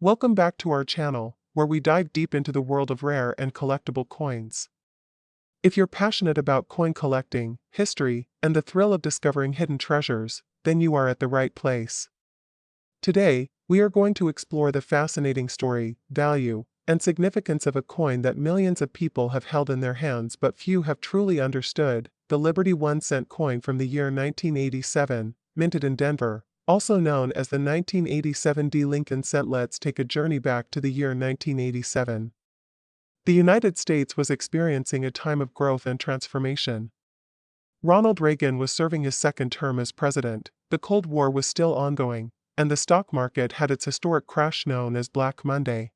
Welcome back to our channel, where we dive deep into the world of rare and collectible coins. If you're passionate about coin collecting, history, and the thrill of discovering hidden treasures, then you are at the right place. Today, we are going to explore the fascinating story, value, and significance of a coin that millions of people have held in their hands but few have truly understood, the Liberty 1-cent coin from the year 1987, minted in Denver, also known as the 1987 D. Lincoln cent. Let's take a journey back to the year 1987. The United States was experiencing a time of growth and transformation. Ronald Reagan was serving his second term as president, the Cold War was still ongoing, and the stock market had its historic crash known as Black Monday.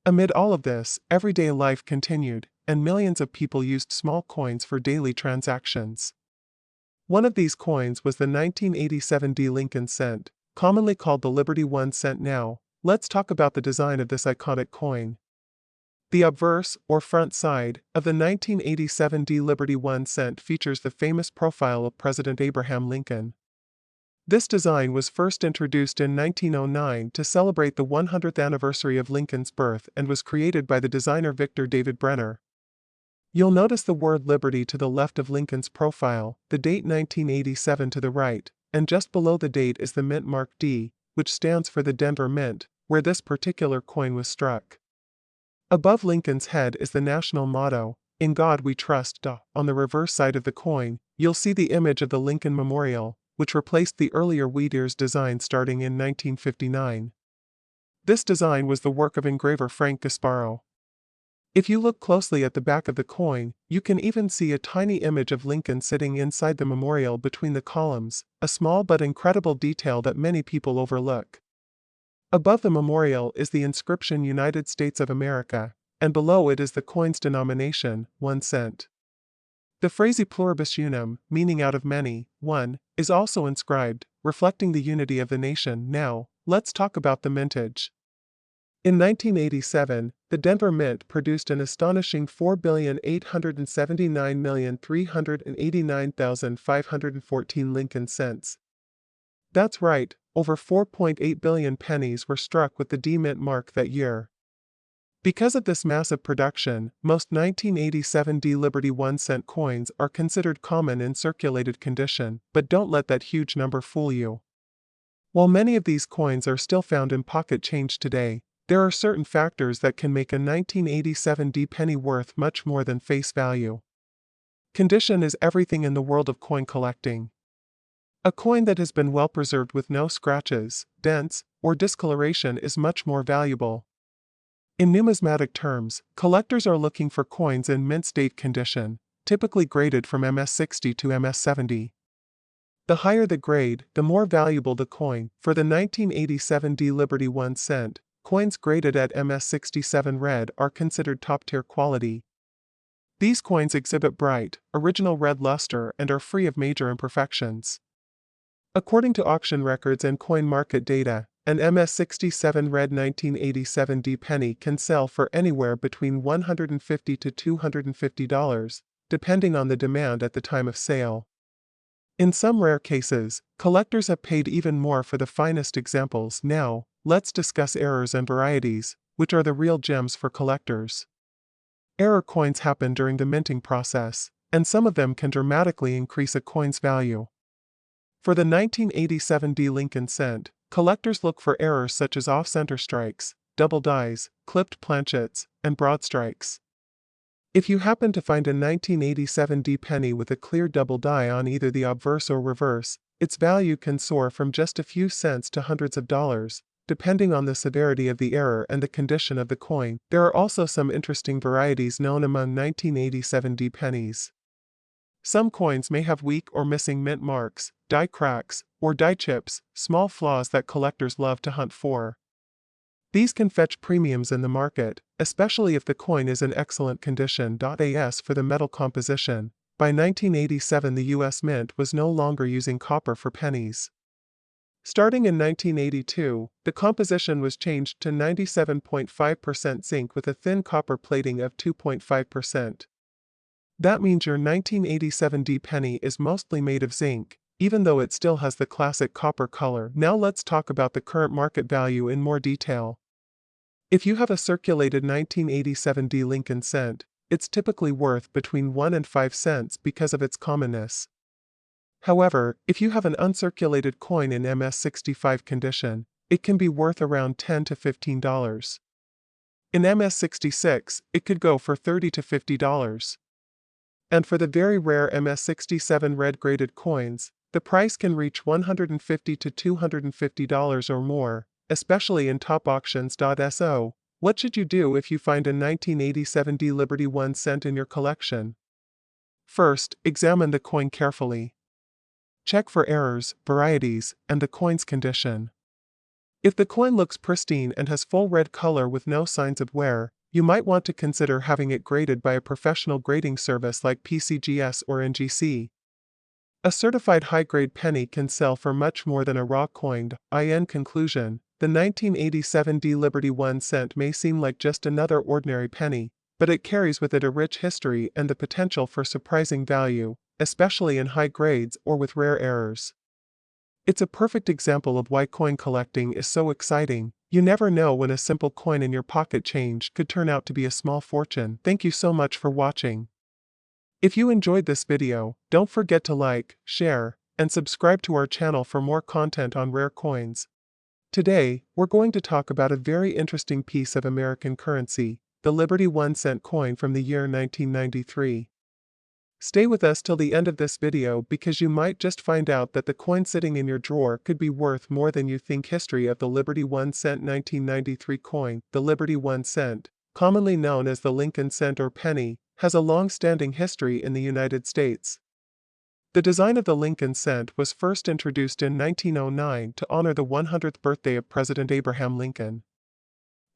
Amid all of this, everyday life continued, and millions of people used small coins for daily transactions. One of these coins was the 1987 D. Lincoln cent, commonly called the Liberty 1 cent. Now, let's talk about the design of this iconic coin. The obverse, or front side, of the 1987 D. Liberty 1 cent features the famous profile of President Abraham Lincoln. This design was first introduced in 1909 to celebrate the 100th anniversary of Lincoln's birth and was created by the designer Victor David Brenner. You'll notice the word Liberty to the left of Lincoln's profile, the date 1987 to the right, and just below the date is the mint mark D, which stands for the Denver Mint, where this particular coin was struck. Above Lincoln's head is the national motto, "In God We Trust." On the reverse side of the coin, you'll see the image of the Lincoln Memorial, which replaced the earlier wheat ears design starting in 1959. This design was the work of engraver Frank Gasparo. If you look closely at the back of the coin, you can even see a tiny image of Lincoln sitting inside the memorial between the columns, a small but incredible detail that many people overlook. Above the memorial is the inscription United States of America, and below it is the coin's denomination, 1 cent. The phrase e pluribus unum, meaning out of many, one, is also inscribed, reflecting the unity of the nation. Now, let's talk about the mintage. In 1987, the Denver Mint produced an astonishing 4,879,389,514 Lincoln cents. That's right, over 4.8 billion pennies were struck with the D Mint mark that year. Because of this massive production, most 1987 D Liberty 1 cent coins are considered common in circulated condition, but don't let that huge number fool you. While many of these coins are still found in pocket change today, there are certain factors that can make a 1987 D penny worth much more than face value. Condition is everything in the world of coin collecting. A coin that has been well preserved with no scratches, dents, or discoloration is much more valuable. In numismatic terms, collectors are looking for coins in mint state condition, typically graded from MS60 to MS70. The higher the grade, the more valuable the coin. For the 1987 D Liberty 1 cent, coins graded at MS67 red are considered top-tier quality. These coins exhibit bright, original red luster and are free of major imperfections. According to auction records and coin market data, an MS67 red 1987 D penny can sell for anywhere between $150 to $250, depending on the demand at the time of sale. In some rare cases, collectors have paid even more for the finest examples. Now, let's discuss errors and varieties, which are the real gems for collectors. Error coins happen during the minting process, and some of them can dramatically increase a coin's value. For the 1987 D Lincoln cent, collectors look for errors such as off-center strikes, double dies, clipped planchets, and broad strikes. If you happen to find a 1987 D penny with a clear double die on either the obverse or reverse, its value can soar from just a few cents to hundreds of dollars, depending on the severity of the error and the condition of the coin. There are also some interesting varieties known among 1987 D pennies. Some coins may have weak or missing mint marks, die cracks, or die chips, small flaws that collectors love to hunt for. These can fetch premiums in the market, especially if the coin is in excellent condition. As for the metal composition, by 1987 the US Mint was no longer using copper for pennies. Starting in 1982, the composition was changed to 97.5% zinc with a thin copper plating of 2.5%. That means your 1987 D penny is mostly made of zinc, even though it still has the classic copper color. Now let's talk about the current market value in more detail. If you have a circulated 1987 D Lincoln cent, it's typically worth between 1 and 5 cents because of its commonness. However, if you have an uncirculated coin in MS65 condition, it can be worth around $10 to $15. In MS66, it could go for $30 to $50. And for the very rare MS67 red graded coins, the price can reach $150 to $250 or more, especially in top auctions.so. What should you do if you find a 1987 D Liberty 1 cent in your collection? First, examine the coin carefully. Check for errors, varieties, and the coin's condition. If the coin looks pristine and has full red color with no signs of wear, you might want to consider having it graded by a professional grading service like PCGS or NGC. A certified high-grade penny can sell for much more than a raw coined. In conclusion, the 1987 D Liberty 1 cent may seem like just another ordinary penny, but it carries with it a rich history and the potential for surprising value, especially in high grades or with rare errors. It's a perfect example of why coin collecting is so exciting. You never know when a simple coin in your pocket change could turn out to be a small fortune. Thank you so much for watching. If you enjoyed this video, don't forget to like, share, and subscribe to our channel for more content on rare coins. Today, we're going to talk about a very interesting piece of American currency, the Liberty 1 cent coin from the year 1993. Stay with us till the end of this video because you might just find out that the coin sitting in your drawer could be worth more than you think. History of the Liberty 1 cent 1993 coin. The Liberty 1 cent, commonly known as the Lincoln cent or penny, has a long-standing history in the United States. The design of the Lincoln cent was first introduced in 1909 to honor the 100th birthday of President Abraham Lincoln.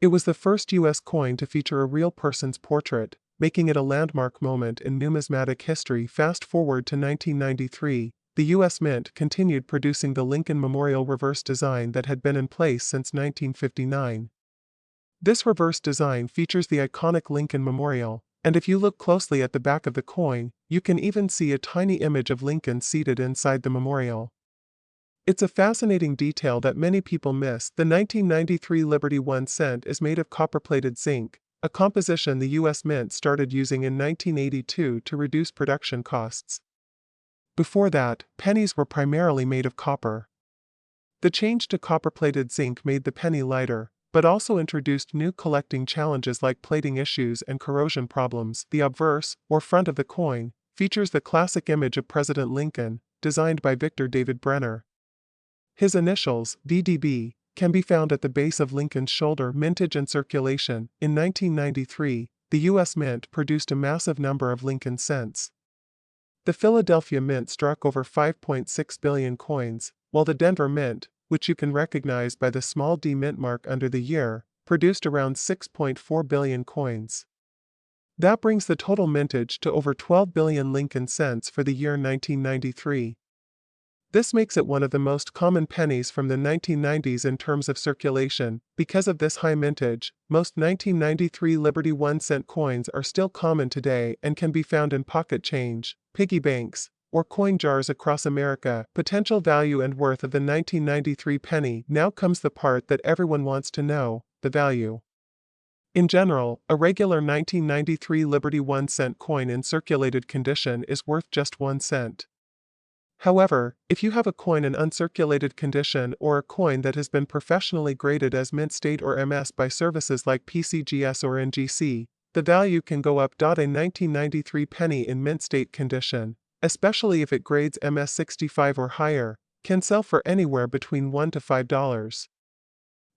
It was the first U.S. coin to feature a real person's portrait, making it a landmark moment in numismatic history. Fast forward to 1993, the U.S. Mint continued producing the Lincoln Memorial reverse design that had been in place since 1959. This reverse design features the iconic Lincoln Memorial, and if you look closely at the back of the coin, you can even see a tiny image of Lincoln seated inside the memorial. It's a fascinating detail that many people miss. The 1993 Liberty 1 cent is made of copper-plated zinc, a composition the U.S. Mint started using in 1982 to reduce production costs. Before that, pennies were primarily made of copper. The change to copper-plated zinc made the penny lighter, but also introduced new collecting challenges like plating issues and corrosion problems. The obverse, or front of the coin, features the classic image of President Lincoln, designed by Victor David Brenner. His initials, VDB, can be found at the base of Lincoln's shoulder. Mintage and circulation. In 1993, the U.S. Mint produced a massive number of Lincoln cents. The Philadelphia Mint struck over 5.6 billion coins, while the Denver Mint, which you can recognize by the small d mint mark under the year, produced around 6.4 billion coins. That brings the total mintage to over 12 billion Lincoln cents for the year 1993. This makes it one of the most common pennies from the 1990s in terms of circulation. Because of this high mintage, most 1993 Liberty 1 cent coins are still common today and can be found in pocket change, piggy banks, or coin jars across America. Potential value and worth of the 1993 penny. Now comes the part that everyone wants to know, the value. In general, a regular 1993 Liberty 1 cent coin in circulated condition is worth just 1 cent. However, if you have a coin in uncirculated condition or a coin that has been professionally graded as mint state or MS by services like PCGS or NGC, the value can go up. A 1993 penny in mint state condition, especially if it grades MS65 or higher, can sell for anywhere between $1 to $5.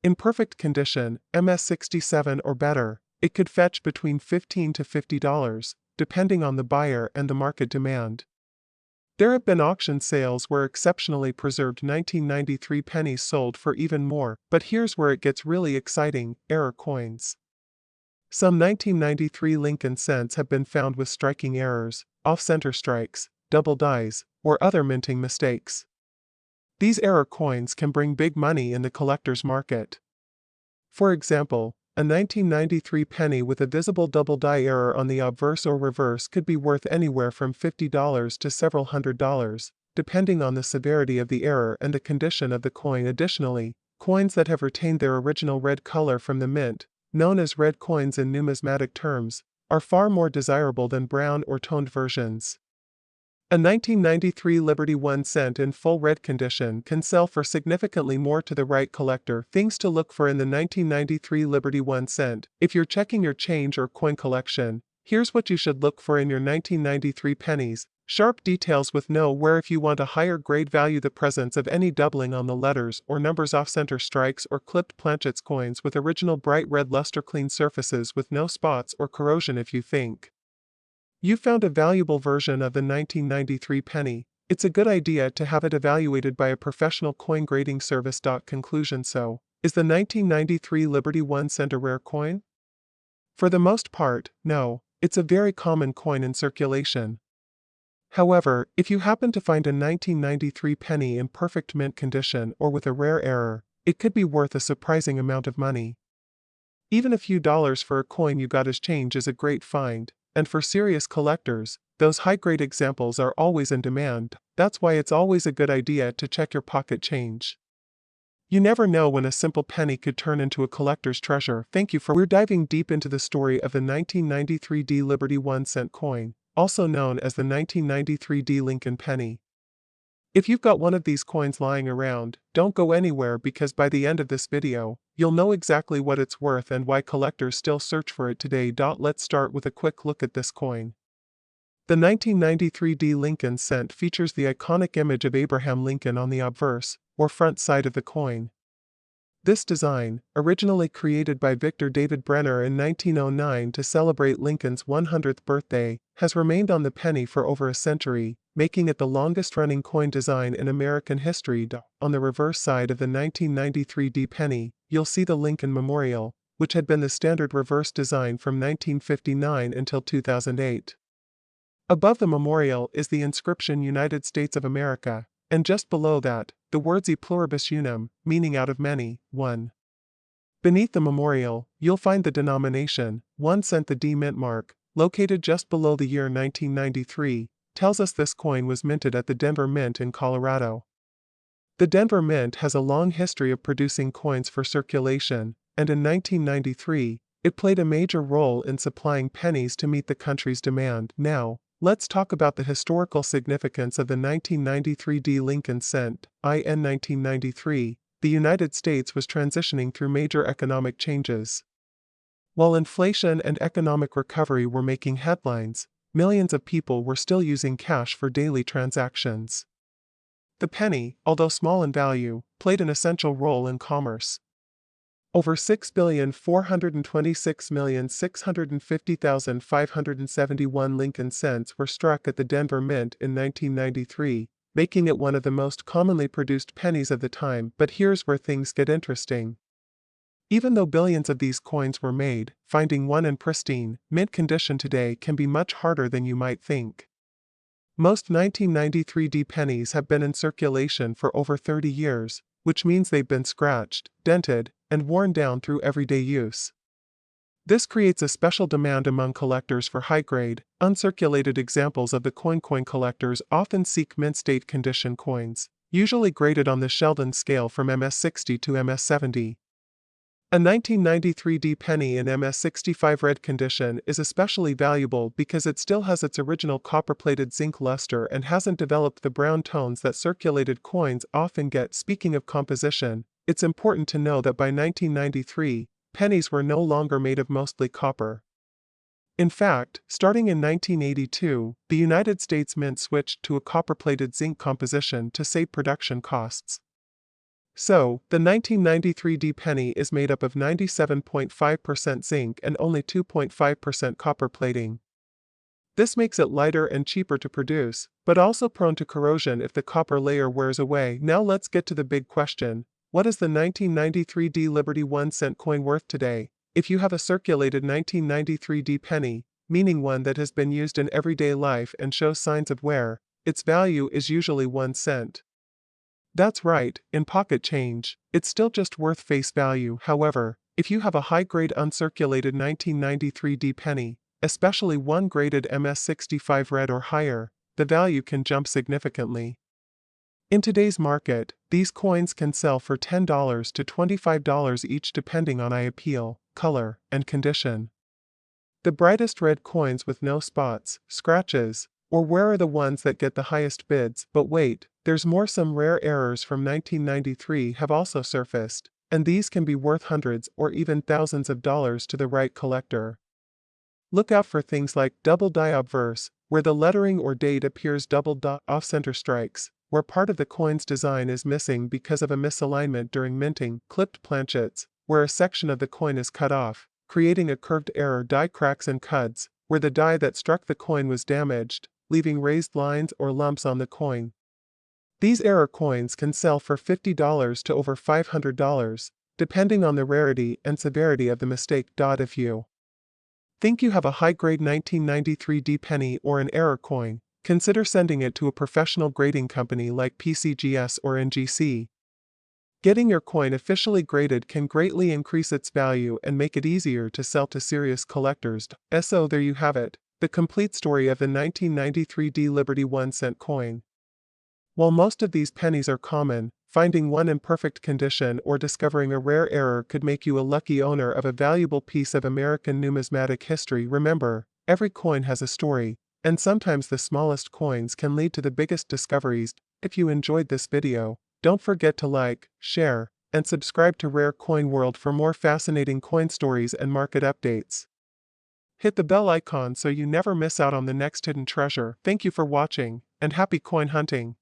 In perfect condition, MS67 or better, it could fetch between $15 to $50, depending on the buyer and the market demand. There have been auction sales where exceptionally preserved 1993 pennies sold for even more, but here's where it gets really exciting: error coins. Some 1993 Lincoln cents have been found with striking errors, off-center strikes, double dies, or other minting mistakes. These error coins can bring big money in the collector's market. For example, a 1993 penny with a visible double die error on the obverse or reverse could be worth anywhere from $50 to several $100s, depending on the severity of the error and the condition of the coin. Additionally, coins that have retained their original red color from the mint, known as red coins in numismatic terms, are far more desirable than brown or toned versions. A 1993 Liberty 1 cent in full red condition can sell for significantly more to the right collector. Things to look for in the 1993 Liberty 1 cent. If you're checking your change or coin collection, here's what you should look for in your 1993 pennies. Sharp details with know where. If you want a higher grade value, the presence of any doubling on the letters or numbers, off-center strikes, or clipped planchets. Coins with original bright red luster, clean surfaces with no spots or corrosion. If you think you found a valuable version of the 1993 penny, it's a good idea to have it evaluated by a professional coin grading service. Conclusion. So, is the 1993 Liberty 1 cent a rare coin? For the most part, no, it's a very common coin in circulation. However, if you happen to find a 1993 penny in perfect mint condition or with a rare error, it could be worth a surprising amount of money. Even a few dollars for a coin you got as change is a great find. And for serious collectors, those high-grade examples are always in demand. That's why it's always a good idea to check your pocket change. You never know when a simple penny could turn into a collector's treasure. Thank you for We're diving deep into the story of the 1993 D Liberty 1 cent coin, also known as the 1993 D Lincoln penny. If you've got one of these coins lying around, don't go anywhere, because by the end of this video, you'll know exactly what it's worth and why collectors still search for it today. Let's start with a quick look at this coin. The 1993 D Lincoln cent features the iconic image of Abraham Lincoln on the obverse, or front side of the coin. This design, originally created by Victor David Brenner in 1909 to celebrate Lincoln's 100th birthday, has remained on the penny for over a century, making it the longest-running coin design in American history. On the reverse side of the 1993 D penny, you'll see the Lincoln Memorial, which had been the standard reverse design from 1959 until 2008. Above the memorial is the inscription United States of America, and just below that, the words E pluribus unum, meaning out of many, one. Beneath the memorial, you'll find the denomination, 1 cent. The D mint mark, located just below the year 1993, tells us this coin was minted at the Denver Mint in Colorado. The Denver Mint has a long history of producing coins for circulation, and in 1993, it played a major role in supplying pennies to meet the country's demand. Now, let's talk about the historical significance of the 1993 D Lincoln cent. In 1993, the United States was transitioning through major economic changes. While inflation and economic recovery were making headlines, millions of people were still using cash for daily transactions. The penny, although small in value, played an essential role in commerce. Over 6,426,650,571 Lincoln cents were struck at the Denver Mint in 1993, making it one of the most commonly produced pennies of the time. But here's where things get interesting. Even though billions of these coins were made, finding one in pristine, mint condition today can be much harder than you might think. Most 1993 D pennies have been in circulation for over 30 years, which means they've been scratched, dented, and worn down through everyday use. This creates a special demand among collectors for high-grade, uncirculated examples of the coin. Coin collectors often seek mint-state condition coins, usually graded on the Sheldon scale from MS60 to MS70. A 1993 D penny in MS65 red condition is especially valuable because it still has its original copper-plated zinc luster and hasn't developed the brown tones that circulated coins often get. Speaking of composition, it's important to know that by 1993, pennies were no longer made of mostly copper. In fact, starting in 1982, the United States Mint switched to a copper-plated zinc composition to save production costs. So, the 1993 D penny is made up of 97.5% zinc and only 2.5% copper plating. This makes it lighter and cheaper to produce, but also prone to corrosion if the copper layer wears away. Now let's get to the big question: what is the 1993 D Liberty 1 cent coin worth today? If you have a circulated 1993 D penny, meaning one that has been used in everyday life and shows signs of wear, its value is usually 1 cent. That's right, in pocket change, it's still just worth face value. However, if you have a high-grade uncirculated 1993 D penny, especially one graded MS65 red or higher, the value can jump significantly. In today's market, these coins can sell for $10 to $25 each depending on appeal, color, and condition. The brightest red coins with no spots, scratches, or where are the ones that get the highest bids? But wait, there's more. Some rare errors from 1993 have also surfaced, and these can be worth hundreds or even thousands of dollars to the right collector. Look out for things like double die obverse, where the lettering or date appears double off-center strikes, where part of the coin's design is missing because of a misalignment during minting, clipped planchets, where a section of the coin is cut off, creating a curved error, die cracks and cuts, where the die that struck the coin was damaged, leaving raised lines or lumps on the coin. These error coins can sell for $50 to over $500, depending on the rarity and severity of the mistake. If you think you have a high-grade 1993 D penny or an error coin, consider sending it to a professional grading company like PCGS or NGC. Getting your coin officially graded can greatly increase its value and make it easier to sell to serious collectors. So there you have it, the complete story of the 1993 D Liberty 1-cent coin. While most of these pennies are common, finding one in perfect condition or discovering a rare error could make you a lucky owner of a valuable piece of American numismatic history. Remember, every coin has a story, and sometimes the smallest coins can lead to the biggest discoveries. If you enjoyed this video, don't forget to like, share, and subscribe to Rare Coin World for more fascinating coin stories and market updates. Hit the bell icon so you never miss out on the next hidden treasure. Thank you for watching, and happy coin hunting!